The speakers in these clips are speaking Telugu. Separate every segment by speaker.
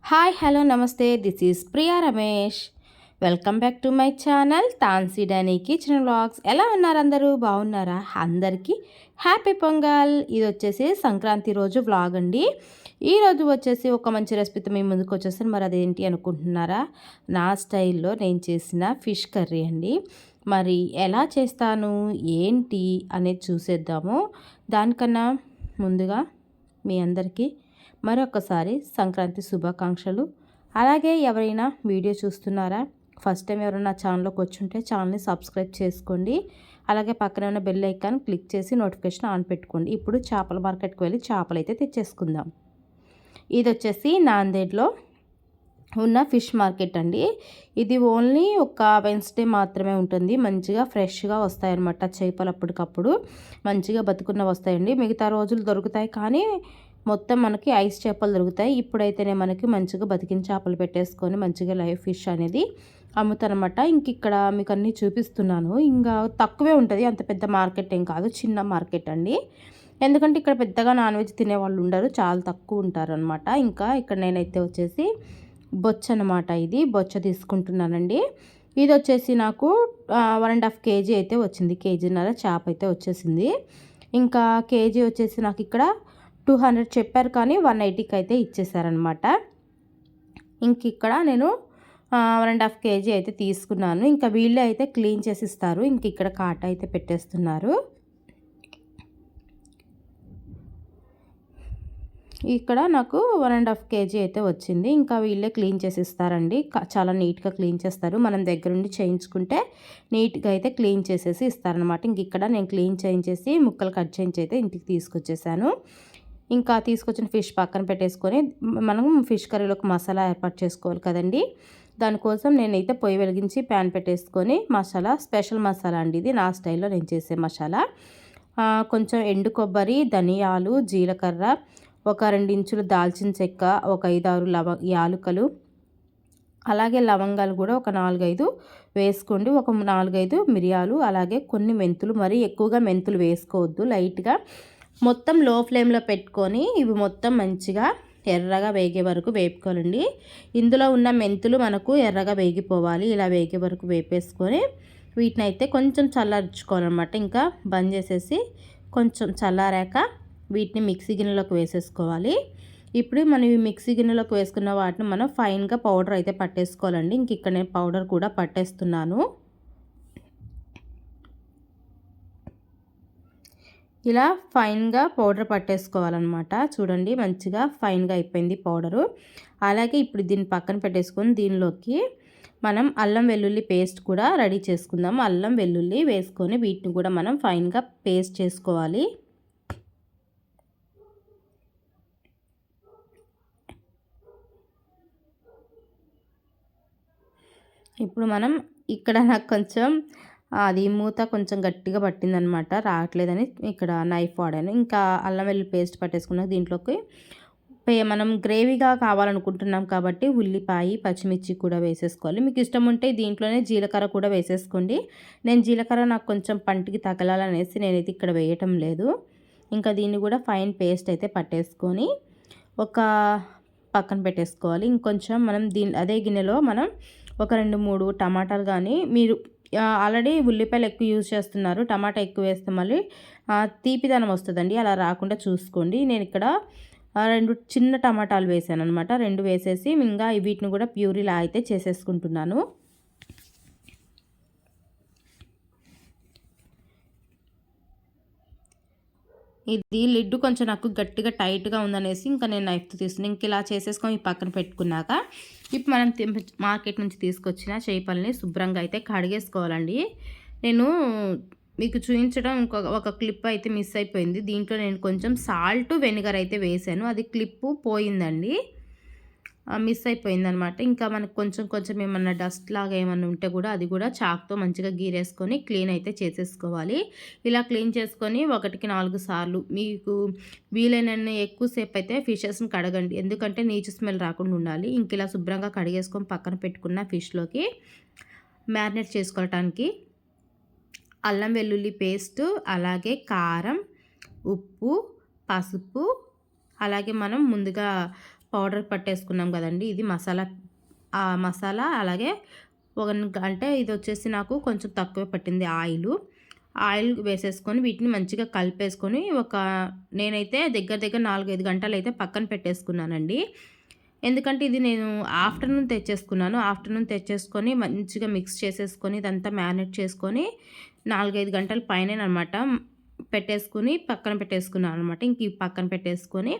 Speaker 1: హాయ్ హలో నమస్తే this is Priya Ramesh. Welcome back to my channel Tansi Dani kitchen vlogs. ఎలా ఉన్నారు అందరూ? బాగున్నారా? అందరికీ హ్యాపీ పొంగల్. ఇది వచ్చేసి సంక్రాంతి రోజు వ్లాగ్ అండి. ఈరోజు వచ్చేసి ఒక మంచి రెసిపీతో మీ ముందుకు వచ్చేసాను. మరి అదేంటి అనుకుంటున్నారా? నా స్టైల్లో నేను చేసిన ఫిష్ కర్రీ అండి. మరి ఎలా చేస్తాను ఏంటి అనేది చూసేద్దాము. దానికన్నా ముందుగా మీ అందరికీ మరొకసారి సంక్రాంతి శుభాకాంక్షలు. అలాగే ఎవరైనా వీడియో చూస్తున్నారా? ఫస్ట్ టైం ఎవరైనా ఛానల్లోకి వచ్చుంటే ఛానల్ని సబ్స్క్రైబ్ చేసుకోండి. అలాగే పక్కనే ఉన్న బెల్ ఐకాన్ క్లిక్ చేసి నోటిఫికేషన్ ఆన్ పెట్టుకోండి. ఇప్పుడు చేపల మార్కెట్కి వెళ్ళి చేపలు అయితే తెచ్చేసుకుందాం. ఇది వచ్చేసి నాందేడ్లో ఉన్న ఫిష్ మార్కెట్ అండి. ఇది ఓన్లీ ఒక వెన్స్డే మాత్రమే ఉంటుంది. మంచిగా ఫ్రెష్గా వస్తాయన్నమాట చేపలు. అప్పటికప్పుడు మంచిగా బతుకున్న వస్తాయండి. మిగతా రోజులు దొరుకుతాయి కానీ మొత్తం మనకి ఐస్ చేపలు దొరుకుతాయి. ఇప్పుడైతేనే మనకి మంచిగా బతికిన చేపలు పెట్టేసుకొని మంచిగా లైవ్ ఫిష్ అనేది అమ్ముతారనమాట. ఇంక ఇక్కడ మీకు అన్నీ చూపిస్తున్నాను. ఇంకా తక్కువే ఉంటుంది, అంత పెద్ద మార్కెట్ ఏం కాదు, చిన్న మార్కెట్ అండి. ఎందుకంటే ఇక్కడ పెద్దగా నాన్ వెజ్ తినేవాళ్ళు ఉండరు, చాలా తక్కువ ఉంటారు అనమాట. ఇంకా ఇక్కడ నేనైతే వచ్చేసి బొచ్చ అనమాట, ఇది బొచ్చ తీసుకుంటున్నానండి. ఇది వచ్చేసి నాకు 1.5 kg అయితే వచ్చింది, కేజీన్నర చేప అయితే వచ్చేసింది. ఇంకా కేజీ వచ్చేసి నాకు ఇక్కడ 200 చెప్పారు కానీ 180కి అయితే ఇచ్చేసారనమాట. ఇంక ఇక్కడ నేను 1.5 kg అయితే తీసుకున్నాను. ఇంకా వీళ్ళే అయితే క్లీన్ చేసి ఇస్తారు. ఇంక ఇక్కడ కాట అయితే పెట్టేస్తున్నారు. ఇక్కడ నాకు 1.5 kg అయితే వచ్చింది. ఇంకా వీళ్ళే క్లీన్ చేసి ఇస్తారండి. చాలా నీట్గా క్లీన్ చేస్తారు. మనం దగ్గరుండి చేయించుకుంటే నీట్గా అయితే క్లీన్ చేసేసి ఇస్తారనమాట. ఇంక ఇక్కడ నేను క్లీన్ చేయించేసి ముక్కలు కట్ చేయించి అయితే ఇంటికి తీసుకొచ్చేసాను. ఇంకా తీసుకొచ్చిన ఫిష్ పక్కన పెట్టేసుకొని మనం ఫిష్ కర్రీలోకి మసాలా ఏర్పాటు చేసుకోవాలి కదండి. దానికోసం నేనైతే పొయ్యి వెలిగించి ప్యాన్ పెట్టేసుకొని మసాలా, స్పెషల్ మసాలా అండి ఇది, నా స్టైల్లో నేను చేసే మసాలా. కొంచెం ఎండు కొబ్బరి, ధనియాలు, జీలకర్ర, ఒక 2 ఇంచులు దాల్చిన చెక్క, ఒక 5-6 యాలుకలు, అలాగే లవంగాలు కూడా ఒక 4-5 వేసుకోండి. ఒక 4-5 మిరియాలు, అలాగే కొన్ని మెంతులు. మరీ ఎక్కువగా మెంతులు వేసుకోవద్దు, లైట్గా. మొత్తం లో ఫ్లేమ్లో పెట్టుకొని ఇవి మొత్తం మంచిగా ఎర్రగా వేగే వరకు వేపుకోవాలండి. ఇందులో ఉన్న మెంతులు మనకు ఎర్రగా వేగిపోవాలి. ఇలా వేగే వరకు వేపేసుకొని వీటిని అయితే కొంచెం చల్లార్చుకోవాలన్నమాట. ఇంకా బంద్ చేసేసి కొంచెం చల్లారాక వీటిని మిక్సీ గిన్నెలోకి వేసేసుకోవాలి. ఇప్పుడు మనం ఈ మిక్సీ గిన్నెలోకి వేసుకున్న వాటిని మనం ఫైన్గా పౌడర్ అయితే పట్టేసుకోవాలండి. ఇంక ఇక్కడ నేను పౌడర్ కూడా పట్టేస్తున్నాను. ఇలా ఫైన్గా పౌడర్ పట్టేసుకోవాలన్నమాట. చూడండి మంచిగా ఫైన్గా అయిపోయింది పౌడరు. అలాగే ఇప్పుడు దీన్ని పక్కన పెట్టేసుకొని దీనిలోకి మనం అల్లం వెల్లుల్లి పేస్ట్ కూడా రెడీ చేసుకుందాం. అల్లం వెల్లుల్లి వేసుకొని వీటిని కూడా మనం ఫైన్గా పేస్ట్ చేసుకోవాలి. ఇప్పుడు మనం ఇక్కడ నాకు కొంచెం అది మూత కొంచెం గట్టిగా పట్టిందనమాట, రావట్లేదని ఇక్కడ నైఫ్ వాడాను. ఇంకా అల్లం వెల్లుల్లి పేస్ట్ పట్టేసుకున్నాక దీంట్లోకి మనం గ్రేవీగా కావాలనుకుంటున్నాం కాబట్టి ఉల్లిపాయ, పచ్చిమిర్చి కూడా వేసేసుకోవాలి. మీకు ఇష్టం ఉంటే దీంట్లోనే జీలకర్ర కూడా వేసేసుకోండి. నేను జీలకర్ర నాకు కొంచెం పంటికి తగలాలనేసి నేనైతే ఇక్కడ వేయటం లేదు. ఇంకా దీన్ని కూడా ఫైన్ పేస్ట్ అయితే పట్టేసుకొని ఒక పక్కన పెట్టేసుకోవాలి. ఇంకొంచెం మనం అదే గిన్నెలో మనం ఒక 2-3 టమాటాలు, కానీ మీరు ఆల్రెడీ ఉల్లిపాయలు ఎక్కువ యూజ్ చేస్తున్నారు, టమాటా ఎక్కువ వేస్తే మళ్ళీ తీపిదనం వస్తుందండి, అలా రాకుండా చూసుకోండి. నేను ఇక్కడ 2 చిన్న టమాటాలు వేసాను అనమాట. 2 వేసేసి ఇంకా వీటిని కూడా ప్యూరీలా అయితే చేసేసుకుంటున్నాను. ఇది లిడ్ కొంచెం నాకు గట్టిగా టైట్గా ఉందనేసి ఇంకా నేను నైఫ్తో తీసుకుని ఇంక ఇలా చేసేసుకొని పక్కన పెట్టుకున్నాక ఇప్పుడు మనం మార్కెట్ నుంచి తీసుకొచ్చిన చేపల్ని శుభ్రంగా అయితే కడిగేసుకోవాలండి. నేను మీకు చూపించడం ఒక క్లిప్ అయితే మిస్ అయిపోయింది. దీంట్లో నేను కొంచెం సాల్ట్, వెనిగర్ అయితే వేసాను, అది క్లిప్పు పోయిందండి, మిస్ అయిపోయిందనమాట. ఇంకా మనకు కొంచెం కొంచెం ఏమన్నా డస్ట్ లాగా ఏమన్నా ఉంటే కూడా అది కూడా చాక్తో మంచిగా గీరేసుకొని క్లీన్ అయితే చేసేసుకోవాలి. ఇలా క్లీన్ చేసుకొని 1-4 సార్లు మీకు వీలైనన్ని ఎక్కువసేపు అయితే ఫిషెస్ని కడగండి, ఎందుకంటే నీచు స్మెల్ రాకుండా ఉండాలి. ఇంక ఇలా శుభ్రంగా కడిగేసుకొని పక్కన పెట్టుకున్న ఫిష్లోకి మ్యారినేట్ చేసుకోవటానికి అల్లం వెల్లుల్లి పేస్టు, అలాగే కారం, ఉప్పు, పసుపు, అలాగే మనం ముందుగా పౌడర్ పట్టేసుకున్నాం కదండి, ఇది మసాలా. ఆ మసాలా అలాగే అంటే ఇది వచ్చేసి నాకు కొంచెం తక్కువే పట్టింది ఆయిల్ వేసేసుకొని వీటిని మంచిగా కలిపేసుకొని నేనైతే దగ్గర దగ్గర 4-5 గంటలు అయితే పక్కన పెట్టేసుకున్నానండి. ఎందుకంటే ఇది నేను ఆఫ్టర్నూన్ తెచ్చేసుకొని మంచిగా మిక్స్ చేసేసుకొని ఇదంతా మ్యారినేట్ చేసుకొని 4-5 గంటల పైనేనమాట పెట్టేసుకుని పక్కన పెట్టేసుకున్నాను అనమాట. ఇంక ఈ పక్కన పెట్టేసుకొని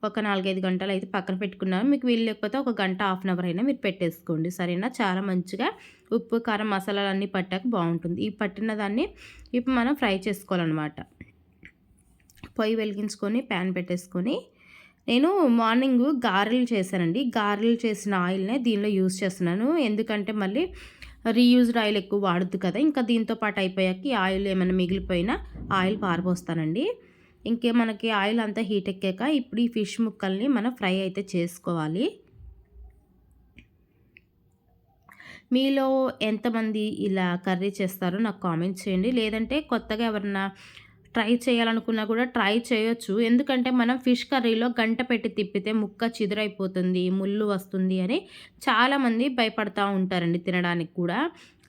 Speaker 1: ఒక 4-5 గంటలు అయితే పక్కన పెట్టుకున్నాను. మీకు వీలు లేకపోతే ఒక గంట, హాఫ్ అన్ అవర్ అయినా మీరు పెట్టేసుకోండి, సరేనా. చాలా మంచిగా ఉప్పు, కారం, మసాలాలన్నీ పట్టాక బాగుంటుంది. ఈ పట్టిన దాన్ని ఇప్పుడు మనం ఫ్రై చేసుకోవాలన్నమాట. పొయ్యి వెలిగించుకొని ప్యాన్ పెట్టేసుకొని నేను మార్నింగ్ గారెలు చేశానండి. గారెలు చేసిన ఆయిల్నే దీనిలో యూజ్ చేస్తున్నాను. ఎందుకంటే మళ్ళీ రీయూజ్డ్ ఆయిల్ ఎక్కువ వాడద్దు కదా. ఇంకా దీంతో పాటు అయిపోయాక ఈ ఆయిల్ ఏమైనా మిగిలిపోయినా ఆయిల్ పారబోస్తానండి. మనకి ఆయిల్ అంతా హీట్ ఎక్కాక ఇప్పుడు ఈ ఫిష్ ముక్కల్ని మనం ఫ్రై అయితే చేసుకోవాలి. మీలో ఎంతమంది ఇలా కర్రీ చేస్తారో నాకు కామెంట్ చేయండి. లేదంటే కొత్తగా ఎవరన్నా ట్రై చేయాలనుకున్నా కూడా ట్రై చేయొచ్చు. ఎందుకంటే మనం ఫిష్ కర్రీలో గంట పెట్టి తిప్పితే ముక్క చిదురైపోతుంది, ముళ్ళు వస్తుంది అని చాలామంది భయపడతా ఉంటారండి తినడానికి కూడా,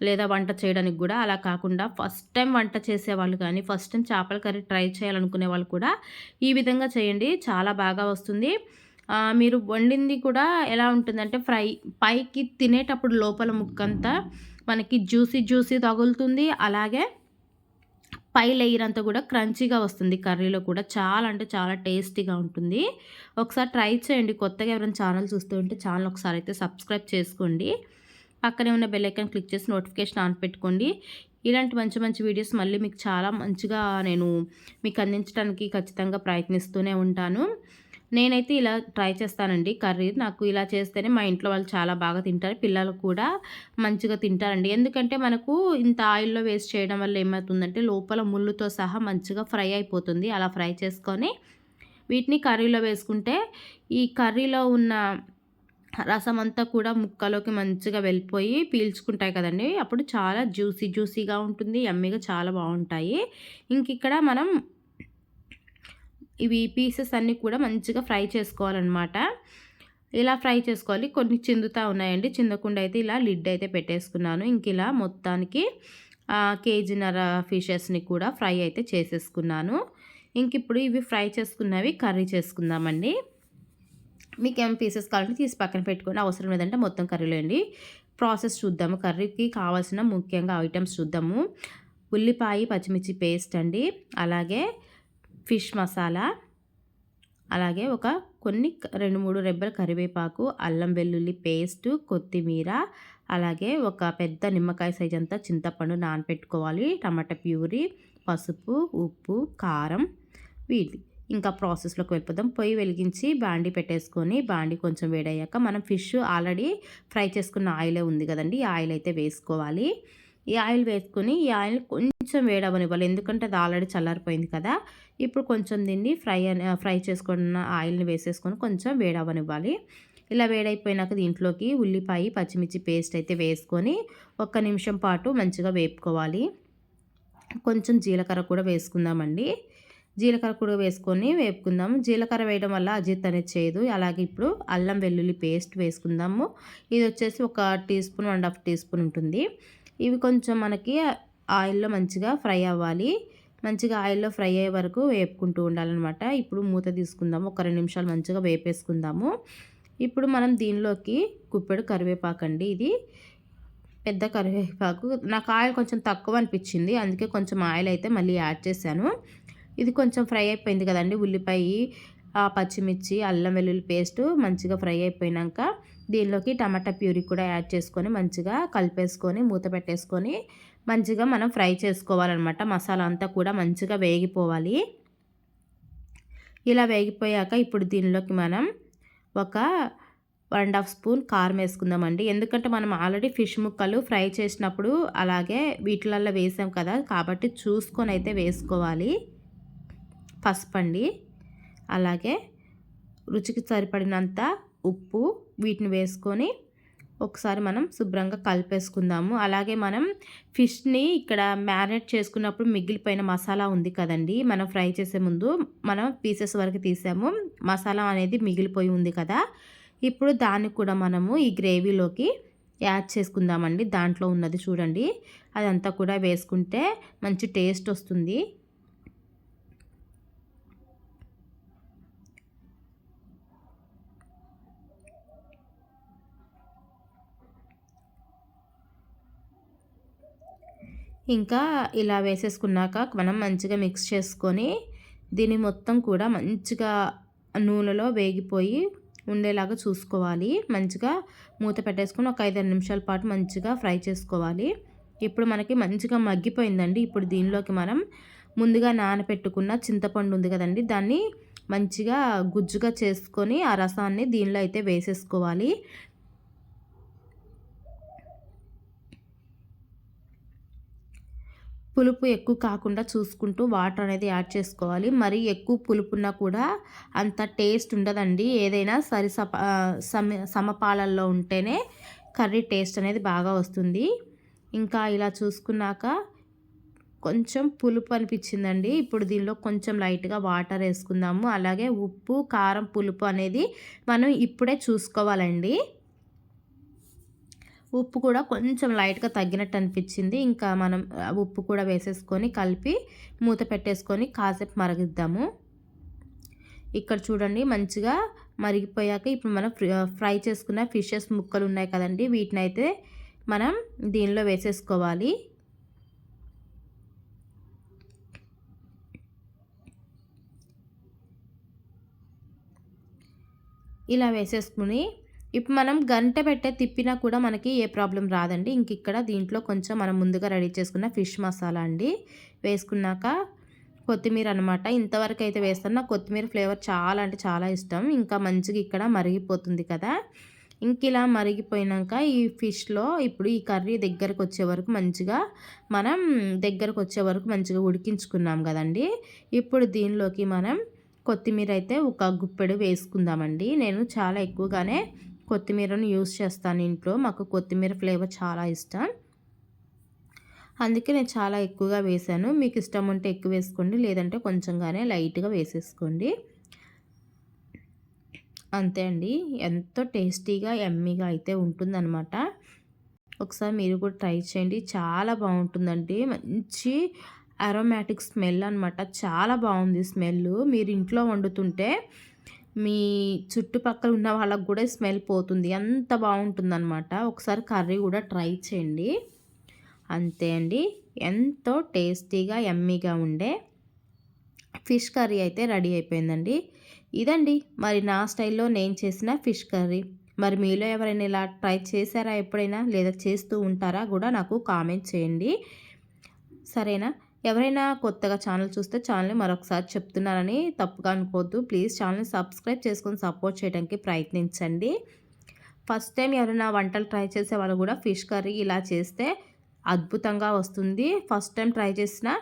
Speaker 1: లేదా వంట చేయడానికి కూడా. అలా కాకుండా ఫస్ట్ టైం వంట చేసేవాళ్ళు కానీ, ఫస్ట్ టైం చేపల కర్రీ ట్రై చేయాలనుకునే వాళ్ళు కూడా ఈ విధంగా చేయండి, చాలా బాగా వస్తుంది. మీరు వండింది కూడా ఎలా ఉంటుందంటే పైకి తినేటప్పుడు లోపల ముక్కంతా మనకి జ్యూసీ తగులుతుంది. అలాగే పై లేయర్ అంతా కూడా క్రంచీగా వస్తుంది. కర్రీలో కూడా చాలా అంటే చాలా టేస్టీగా ఉంటుంది. ఒకసారి ట్రై చేయండి. కొత్తగా ఎవరైనా ఛానల్ చూస్తూ ఉంటే ఛానల్ ఒకసారి అయితే సబ్స్క్రైబ్ చేసుకోండి. పక్కనే ఉన్న బెల్ ఐకాన్ క్లిక్ చేసి నోటిఫికేషన్ ఆన్ పెట్టుకోండి. ఇలాంటి మంచి మంచి వీడియోస్ మళ్ళీ మీకు చాలా మంచిగా నేను మీకు అందించడానికి ఖచ్చితంగా ప్రయత్నిస్తూనే ఉంటాను. నేనైతే ఇలా ట్రై చేస్తానండి కర్రీ. నాకు ఇలా చేస్తేనే మా ఇంట్లో వాళ్ళు చాలా బాగా తింటారు. పిల్లలు కూడా మంచిగా తింటారండి. ఎందుకంటే మనకు ఇంత ఆయిల్లో వేస్ట్ చేయడం వల్ల ఏమవుతుందంటే లోపల ముళ్ళుతో సహా మంచిగా ఫ్రై అయిపోతుంది. అలా ఫ్రై చేసుకొని వీటిని కర్రీలో వేసుకుంటే ఈ కర్రీలో ఉన్న రసం అంతా కూడా ముక్కలోకి మంచిగా వెళ్ళిపోయి పీల్చుకుంటాయి కదండి. అప్పుడు చాలా జ్యూసీగా ఉంటుంది, యమ్మీగా చాలా బాగుంటాయి. ఇక్కడ మనం ఇవి పీసెస్ అన్నీ కూడా మంచిగా ఫ్రై చేసుకోవాలన్నమాట. ఇలా ఫ్రై చేసుకోవాలి. కొన్ని చిందుతా ఉన్నాయండి, చిందకుండా అయితే ఇలా లిడ్ అయితే పెట్టేసుకున్నాను. ఇలా మొత్తానికి కేజీన్నర ఫిషెస్ని కూడా ఫ్రై అయితే చేసేసుకున్నాను. ఇప్పుడు ఇవి ఫ్రై చేసుకున్నవి కర్రీ చేసుకుందామండి. మీకు ఏం పీసెస్ కావాలంటే తీసి పక్కన పెట్టుకొని, అవసరం లేదంటే మొత్తం కర్రీలో అండి. ప్రాసెస్ చూద్దాము. కర్రీకి కావాల్సిన ముఖ్యంగా ఐటమ్స్ చూద్దాము. ఉల్లిపాయ, పచ్చిమిర్చి పేస్ట్ అండి, అలాగే ఫిష్ మసాలా, అలాగే కొన్ని 2-3 రెబ్బల కరివేపాకు, అల్లం వెల్లుల్లి పేస్టు, కొత్తిమీర, అలాగే ఒక పెద్ద నిమ్మకాయ సైజ్ అంతా చింతపండు నానపెట్టుకోవాలి, టమాటా ప్యూరీ, పసుపు, ఉప్పు, కారం. ఇంకా ప్రాసెస్లోకి వెళ్ళిపోదాం. పొయ్యి వెలిగించి బాండి పెట్టేసుకొని బాండి కొంచెం వేడయ్యాక మనం ఫిష్ ఆల్రెడీ ఫ్రై చేసుకున్న ఆయిలే ఉంది కదండి, ఈ ఆయిల్ అయితే వేసుకోవాలి. ఈ ఆయిల్ వేసుకొని ఈ ఆయిల్ కొంచెం వేడవనివ్వాలి, ఎందుకంటే అది ఆల్రెడీ చల్లారిపోయింది కదా. ఇప్పుడు కొంచెం దీన్ని ఫ్రై చేసుకున్న ఆయిల్ని వేసేసుకొని కొంచెం వేడవనివ్వాలి. ఇలా వేడైపోయినాక దీంట్లోకి ఉల్లిపాయ, పచ్చిమిర్చి పేస్ట్ అయితే వేసుకొని 1 నిమిషం పాటు మంచిగా వేపుకోవాలి. కొంచెం జీలకర్ర కూడా వేసుకుందామండి. జీలకర్ర కూడా వేసుకొని వేపుకుందాము. జీలకర్ర వేయడం వల్ల అజీర్తి అనేది చేయదు. అలాగే ఇప్పుడు అల్లం వెల్లుల్లి పేస్ట్ వేసుకుందాము. ఇది వచ్చేసి 1 టీ స్పూన్, 1.5 టీ స్పూన్ ఉంటుంది. ఇవి కొంచెం మనకి ఆయిల్లో మంచిగా ఫ్రై అవ్వాలి. మంచిగా ఆయిల్లో ఫ్రై అయ్యే వరకు వేపుకుంటూ ఉండాలన్నమాట. ఇప్పుడు మూత తీసుకుందాము. 1 2 నిమిషాలు మంచిగా వేపేసుకుందాము. ఇప్పుడు మనం దీనిలోకి గుప్పెడు కరివేపాకు అండి, ఇది పెద్ద కరివేపాకు. నాకు ఆయిల్ కొంచెం తక్కువ అనిపించింది, అందుకే కొంచెం ఆయిల్ అయితే మళ్ళీ యాడ్ చేశాను. ఇది కొంచెం ఫ్రై అయిపోయింది కదండి. ఉల్లిపాయ, పచ్చిమిర్చి, అల్లం వెల్లుల్లి పేస్ట్ మంచిగా ఫ్రై అయిపోయినాక దీనిలోకి టమాటా ప్యూరీ కూడా యాడ్ చేసుకొని మంచిగా కలిపేసుకొని మూత పెట్టేసుకొని మంచిగా మనం ఫ్రై చేసుకోవాలన్నమాట. మసాలా అంతా కూడా మంచిగా వేగిపోవాలి. ఇలా వేగిపోయాక ఇప్పుడు దీనిలోకి మనం 1.5 స్పూన్ కారం వేసుకుందామండి. ఎందుకంటే మనం ఆల్రెడీ ఫిష్ ముక్కలు ఫ్రై చేసినప్పుడు అలాగే వీటిలల్లో వేసాం కదా, కాబట్టి చూసుకొని అయితే వేసుకోవాలి. పసుపండి, అలాగే రుచికి సరిపడినంత ఉప్పు, వీటిని వేసుకొని ఒకసారి మనం శుభ్రంగా కలిపేసుకుందాము. అలాగే మనం ఫిష్‌ని ఇక్కడ మ్యారినేట్ చేసుకున్నప్పుడు మిగిలిపోయిన మసాలా ఉంది కదండీ! మనం ఫ్రై చేసే ముందు మనం పీసెస్ వరకు తీసాము. మసాలా అనేది మిగిలిపోయి ఉంది కదా! ఇప్పుడు దాన్ని కూడా మనము ఈ గ్రేవీలోకి యాడ్ చేసుకుందామండి. దాంట్లో ఉన్నది చూడండి. అదంతా కూడా వేసుకుంటే మంచి టేస్ట్ వస్తుంది. ఇంకా ఇలా వేసేసుకున్నాక మనం మంచిగా మిక్స్ చేసుకొని దీన్ని మొత్తం కూడా మంచిగా నూనెలో వేగిపోయి ఉండేలాగా చూసుకోవాలి. మంచిగా మూత పెట్టేసుకొని ఒక 5-6 నిమిషాల పాటు మంచిగా ఫ్రై చేసుకోవాలి. ఇప్పుడు మనకి మంచిగా మగ్గిపోయిందండి. ఇప్పుడు దీనిలోకి మనం ముందుగా నానబెట్టుకున్న చింతపండు ఉంది కదండి, దాన్ని మంచిగా గుజ్జుగా చేసుకొని ఆ రసాన్ని దీనిలో అయితే వేసేసుకోవాలి. పులుపు ఎక్కువ కాకుండా చూసుకుంటూ వాటర్ అనేది యాడ్ చేసుకోవాలి. మరీ ఎక్కువ పులుపున్నా కూడా అంత టేస్ట్ ఉండదండి. ఏదైనా సమపాలల్లో ఉంటేనే కర్రీ టేస్ట్ అనేది బాగా వస్తుంది. ఇంకా ఇలా చూసుకున్నాక కొంచెం పులుపు అనిపించిందండి. ఇప్పుడు దీనిలో కొంచెం లైట్‌గా వాటర్ వేసుకుందాము. అలాగే ఉప్పు, కారం, పులుపు అనేది మనం ఇప్పుడే చూసుకోవాలండి. ఉప్పు కూడా కొంచెం లైట్‌గా తగ్గినట్టు అనిపించింది. ఇంకా మనం ఉప్పు కూడా వేసేసుకొని కలిపి మూత పెట్టేసుకొని కాసేపు మరిగిద్దాము. ఇక్కడ చూడండి మంచిగా మరిగిపోయాక ఇప్పుడు మనం ఫ్రై చేసుకున్న ఫిషెస్ ముక్కలు ఉన్నాయి కదండీ! వీటినైతే మనం దీనిలో వేసేసుకోవాలి. ఇలా వేసేసుకుని ఇప్పుడు మనం గంట పెట్టే తిప్పినా కూడా మనకి ఏ ప్రాబ్లం రాదండి. ఇంక ఇక్కడ దీంట్లో కొంచెం మనం ముందుగా రెడీ చేసుకున్న ఫిష్ మసాలా అండి వేసుకున్నాక కొత్తిమీర అనమాట. ఇంతవరకు అయితే వేస్తాను. నాకు కొత్తిమీర ఫ్లేవర్ చాలా అంటే చాలా ఇష్టం. ఇంకా మంచిగా ఇక్కడ మరిగిపోతుంది కదా! ఇంక ఇలా మరిగిపోయినాక ఈ ఫిష్‌లో ఇప్పుడు ఈ కర్రీ దగ్గరకు వచ్చే వరకు మంచిగా మనం దగ్గరకు వచ్చే వరకు మంచిగా ఉడికించుకున్నాం కదండీ! ఇప్పుడు దీనిలోకి మనం కొత్తిమీర అయితే ఒక గుప్పెడు వేసుకుందామండి. నేను చాలా ఎక్కువగానే కొత్తిమీరను యూస్ చేస్తాను ఇంట్లో. మాకు కొత్తిమీర ఫ్లేవర్ చాలా ఇష్టం. అందుకే నేను చాలా ఎక్కువగా వేశాను. మీకు ఇష్టం ఉంటే ఎక్కువ వేసుకోండి, లేదంటే కొంచెంగానే లైట్‌గా వేసేసుకోండి. అంతే అండి. ఎంతో టేస్టీగా, యమ్మీగా అయితే ఉంటుందనమాట. ఒకసారి మీరు కూడా ట్రై చేయండి. చాలా బాగుంటుందండి. మంచి అరోమాటిక్ స్మెల్ అనమాట. చాలా బాగుంది స్మెల్లు. మీరు ఇంట్లో వండుతుంటే మీ చుట్టుపక్కల ఉన్న వాళ్ళకి కూడా స్మెల్ పోతుంది. అంత బాగుంటుందన్నమాట. ఒకసారి కర్రీ కూడా ట్రై చేయండి. అంతే అండి. ఎంతో టేస్టీగా యమ్మీగా ఉండే ఫిష్ కర్రీ అయితే రెడీ అయిపోయిందండి. ఇదండి మరి నా స్టైల్లో నేను చేసిన ఫిష్ కర్రీ. మరి మీలో ఎవరైనా ఇలా ట్రై చేశారా ఎప్పుడైనా, లేదా చేస్తూ ఉంటారా కూడా నాకు కామెంట్ చేయండి. సరేనా? ఎవరైనా కొత్తగా ఛానల్ చూస్తే ఛానల్ని మరొకసారి చెప్తున్నానని తప్పుగా అనుకోవద్దు. ప్లీజ్ ఛానల్ని సబ్స్క్రైబ్ చేసుకొని సపోర్ట్ చేయడానికి ప్రయత్నించండి. ఫస్ట్ టైం ఎవరైనా వంటలు ట్రై చేసే వాళ్ళు కూడా ఫిష్ కర్రీ ఇలా చేస్తే అద్భుతంగా వస్తుంది. ఫస్ట్ టైం ట్రై చేసినా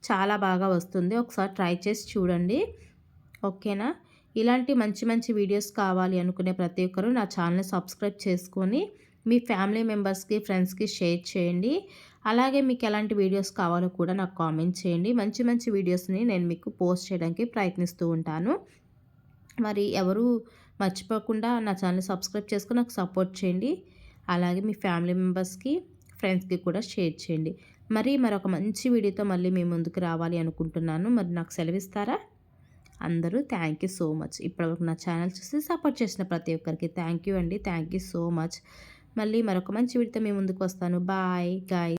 Speaker 1: చాలా బాగా వస్తుంది. ఒకసారి ట్రై చేసి చూడండి. ఓకేనా? ఇలాంటి మంచి మంచి వీడియోస్ కావాలి అనుకునే ప్రతి ఒక్కరూ నా ఛానల్ని సబ్స్క్రైబ్ చేసుకొని మీ ఫ్యామిలీ మెంబర్స్కి, ఫ్రెండ్స్కి షేర్ చేయండి. అలాగే మీకు ఎలాంటి వీడియోస్ కావాలో కూడా నాకు కామెంట్ చేయండి. మంచి మంచి వీడియోస్ని నేను మీకు పోస్ట్ చేయడానికి ప్రయత్నిస్తూ ఉంటాను. మరి ఎవరు మర్చిపోకుండా నా ఛానల్ సబ్స్క్రైబ్ చేసుకొని నాకు సపోర్ట్ చేయండి. అలాగే మీ ఫ్యామిలీ మెంబర్స్కి, ఫ్రెండ్స్కి కూడా షేర్ చేయండి. మరొక మంచి వీడియోతో మళ్ళీ మీ ముందుకు రావాలి అనుకుంటున్నాను. మరి నాకు సెలవిస్తారా? అందరూ థ్యాంక్ యూ సో మచ్. ఇప్పటివరకు నా ఛానల్ చూసి సపోర్ట్ చేసిన ప్రతి ఒక్కరికి థ్యాంక్ యూ అండి. Thank you so much. మళ్ళీ మరొక మంచి వీడియోతో మీ ముందుకు వస్తాను. Bye guys.